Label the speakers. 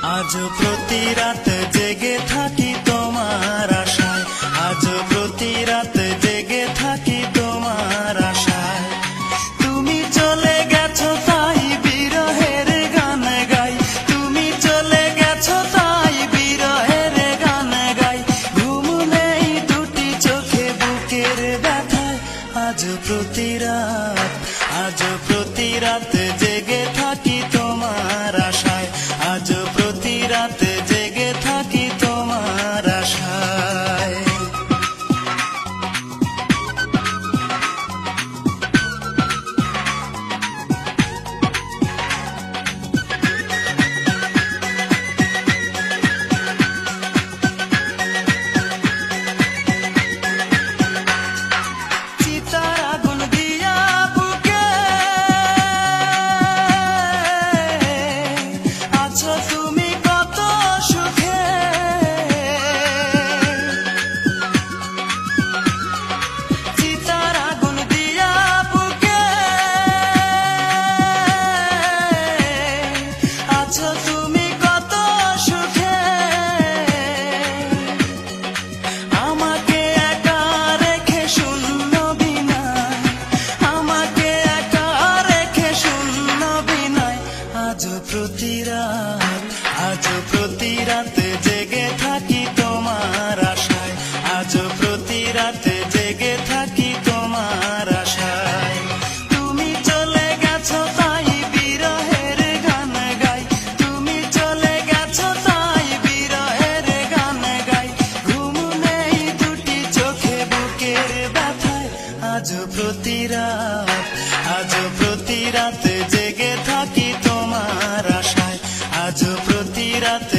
Speaker 1: আজ প্রতি রাত জেগে থাকি তোমার আশায়, আজ প্রতি রাত জেগে থাকি তোমার আশায়। তুমি চলে গেছো তাই বিরহের গান গাই, তুমি চলে গেছো তাই বিরহের গান গাই। ঘুম নেই দুটি চোখে বুকের ব্যথায়, আজ প্রতি রাত, আজ প্রতি রাত জেগে থাকি তোমার আশায়, আজ প্রতি রাত জেগে থাকি তোমার আশায়। চিতার আগুন দিয়া বুকে আছো তুমি কত সুখে, চিতার আগুন দিয়া বুকে আছো তুমি কত সুখে। আমাকে একা রেখে শূন্য বিনায়, আমাকে একা রেখে শূন্য বিনায়। আজ প্রতি রাত, আজ প্রতি রাত জেগে থাকি তোমার আশায়, আজ প্রতি রাত জেগে থাকি তোমার আশায়। তুমি চলে গেছো তাই বিরহের গান গাই, তুমি চলে গেছো তাই বিরহের গান গাই। ঘুম নেই দুটি চোখে বুকের ব্যথায়, আজ প্রতি রাত, আজ প্রতি রাত জেগে থাকি তোমার আশায়, আজ প্রতি রাত